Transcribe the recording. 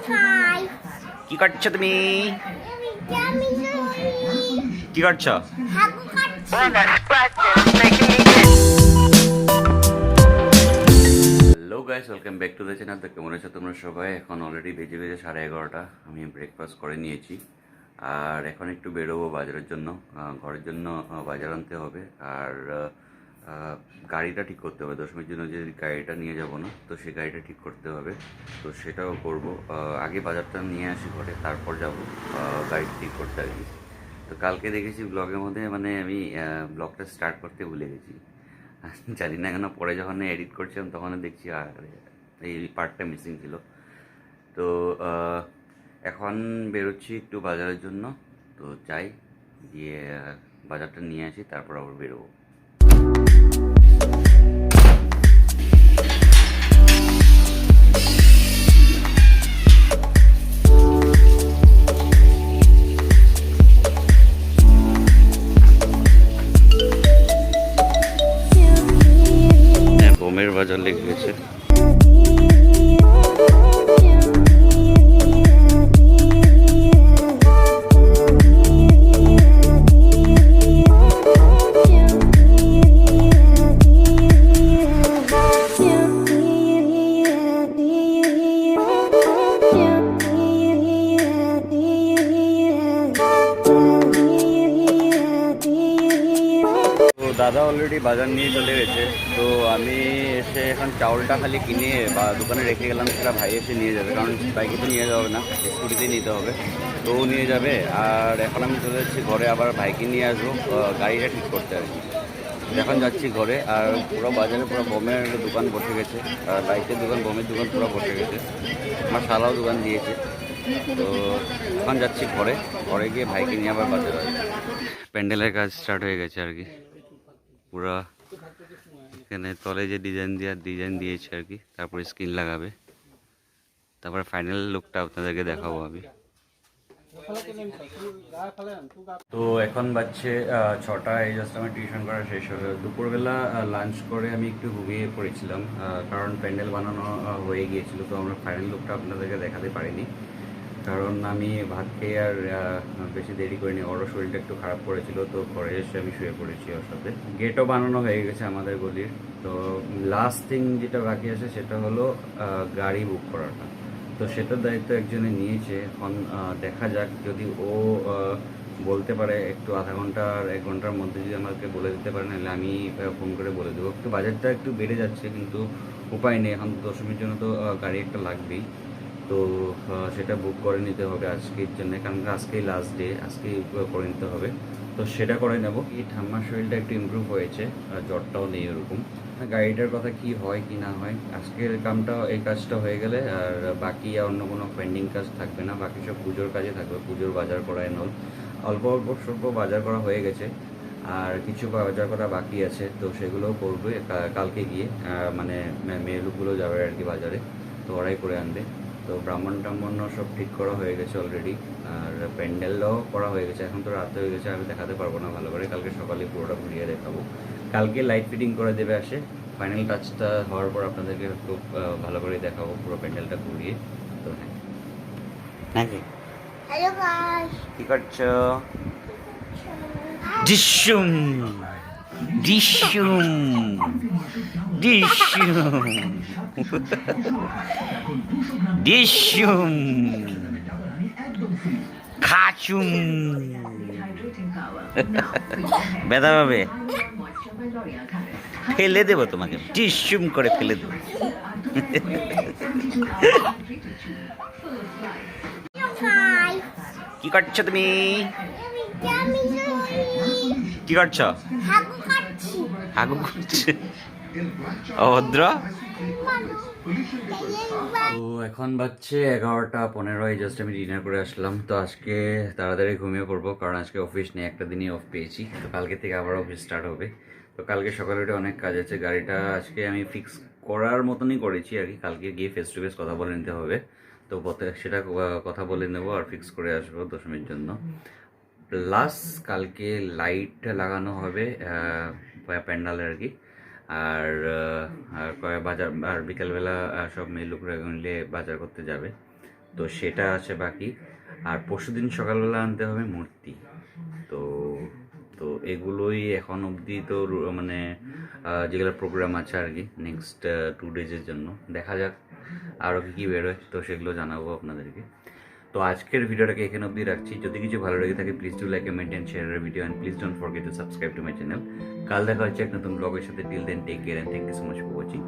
কি করছো তুমি? কি করছো? Hello guys, welcome back to the channel. তো কেমন আছো তোমরা সবাই? এখন অলরেডি বেজে 11:30। আমি ব্রেকফাস্ট করে নিয়েছি আর এখন একটু বেরোবো বাজারের জন্য। ঘরের জন্য বাজার আনতে হবে আর গাড়িটা ঠিক করতে হবে। দশমীর জন্য যে গাড়িটা নিয়ে যাব না, তো সেই গাড়িটা ঠিক করতে হবে। তো সেটাও করব। আগে বাজারটা নিয়ে আসি ঘরে, তারপর যাব গাড়িটা ঠিক করতে আর কি। তো কালকে দেখেছি ব্লগের মধ্যে, মানে আমি ব্লগটা স্টার্ট করতে ভুলে গেছি। জানি না কেন, পরে যখন এডিট করছিলাম তখন দেখছি আর এই পার্টটা মিসিং ছিল। তো এখন বেরোচ্ছি একটু বাজারের জন্য। তো যাই, গিয়ে বাজারটা নিয়ে আসি, তারপর আবার বেরোবো। বোমের বাজার লেগে গেছে। দাদা অলরেডি বাজার নিয়ে চলে গেছে। তো আমি এসে এখন চাউলটা খালি কিনে বা দোকানে রেখে গেলাম, সেটা ভাই এসে নিয়ে যাবে, কারণ বাইকে তো নিয়ে যাবে না, স্কুটিতেই নিতে হবে। তো ও নিয়ে যাবে। আর এখন আমি চলে যাচ্ছি ঘরে, আবার ভাইকে নিয়ে আসবো গাড়িটা ঠিক করতে আর কি। এখন যাচ্ছি ঘরে, আর পুরো বাজারে পুরো বোমের দোকান বসে গেছে, আর বাইকের দোকান, বোমের দোকান পুরো বসে গেছে। আমার শালাও দোকান দিয়েছে। তো এখন যাচ্ছি ঘরে, ঘরে গিয়ে ভাইকে নিয়ে আবার বাজারে আসবো। প্যান্ডেলের কাজ স্টার্ট হয়ে গেছে আর কি। পুরা এখানে তলে যে ডিজাইন দিয়েছে আর কি, তারপরে স্ক্রিন লাগাবে, তারপরে ফাইনাল লুকটা আপনাদেরকে দেখাবো আমি। তো এখন বাজছে 6টা। এই জাস্ট আমার টিউশন করা শেষ হলো। দুপুরবেলা লাঞ্চ করে আমি একটু ঘুমিয়ে পড়েছিলাম, কারণ প্যান্ডেল বানানো হয়ে গিয়েছিল। তো আমরা ফাইনাল লুকটা আপনাদেরকে দেখাতে পারিনি, কারণ আমি ভাত খেয়ে আর বেশি দেরি করিনি। ওরও শরীরটা একটু খারাপ করেছিল, তো ঘরে এসে আমি শুয়ে পড়েছি ওর সাথে। গেটও বানানো হয়ে গেছে আমাদের গলির। তো লাস্ট থিং যেটা বাকি আছে সেটা হলো গাড়ি বুক করাটা। তো সেটার দায়িত্ব একজনে নিয়েছে। এখন দেখা যাক, যদি ও বলতে পারে একটু আধা ঘন্টা আর 1 ঘন্টার মধ্যে যদি আমাকে বলে দিতে পারে, নাহলে আমি ফোন করে বলে দেবো। একটু বাজেটটা একটু বেড়ে যাচ্ছে, কিন্তু উপায় নেই, এখন দশমীর জন্য তো গাড়ি একটা লাগবেই। তো সেটা বুক করে নিতে হবে আজকের জন্য, কারণ আজকেই লাস্ট ডে, আজকেই করে নিতে হবে। তো সেটা করে নেব। এই ঠাম্মার শরীরটা একটু ইমপ্রুভ হয়েছে, জ্বরটাও নেই ওরকম। গাড়িটার কথা কি হয় কি না হয়, আজকের এই কাজটা হয়ে গেলে আর বাকি আর অন্য কোনো পেন্ডিং কাজ থাকবে না। বাকি সব পুজোর কাজে থাকবে, পুজোর বাজার করা নল। অল্প অল্প স্বল্প বাজার করা হয়ে গেছে, আর কিছু বাজার করা বাকি আছে। তো সেগুলোও করবে কালকে গিয়ে, মানে মেয়ে লোকগুলো যাবে আর কি বাজারে, তো ওরাই করে আনবে। তো ব্রাহ্মণ সব ঠিক করা হয়ে গেছে অলরেডি, আর প্যান্ডেলটাও করা হয়ে গেছে। এখন তো রাত হয়ে গেছে, আমি দেখাতে পারবো না ভালো করে, কালকে সকালে পুরোটা ঘুরিয়ে দেখাবো। কালকে লাইট ফিটিং করে দেবে আসে, ফাইনাল টাচটা হওয়ার পর আপনাদেরকে খুব ভালো করে দেখাবো পুরো প্যান্ডেলটা ঘুরিয়ে। তো হ্যাঁ, নাকি হ্যালো গাইস, কি করছো? ডিশুম ডিশুম ডিশুম ডিশুম খাচুম। ব্যথা পাবে, ফেলে দেবো তোমাকে, ডিশুম করে ফেলে দেবো। কি করছো তুমি? কি করছো? হাগু করছে অভদ্র। তো এখন বাজছে 11:15। জাস্ট আমি ডিনার করে আসলাম। তো আজকে তাড়াতাড়ি ঘুমিয়ে পড়বো, কারণ আজকে অফিস নেই, একটা দিনই অফ পেয়েছি। তো কালকে থেকে আবার অফিস স্টার্ট হবে। তো কালকে সকালে উঠে অনেক কাজ আছে। গাড়িটা আজকে আমি ফিক্স করার মতনই করেছি আর কি, কালকে গিয়ে ফেস টু ফেস কথা বলে নিতে হবে। তো সেটা কথা বলে নেবো আর ফিক্স করে আসবো দশমীর জন্য। প্লাস কালকে লাইট লাগানো হবে প্যান্ডালে আর কি। আর বাজার, আর বিকেলবেলা সব মেয়ে লোকরা মিলে বাজার করতে যাবে। তো সেটা আছে বাকি। আর পরশুদিন সকালবেলা আনতে হবে মূর্তি। তো তো এগুলোই এখন অবধি তো মানে যেগুলো প্রোগ্রাম আছে আর কি নেক্সট 2 ডেজের জন্য। দেখা যাক আরও কী কী বেরোয়, তো সেগুলো জানাবো আপনাদেরকে। তো আজকের ভিডিওটাকে এখানে অবধি রাখছি। যদি কিছু ভালো লেগে থাকে please do like comment and share video and please don't forget to subscribe to my channel. কাল দেখা হচ্ছে এক নতুন ব্লগের সাথে। Till then take care and thank you so much for watching.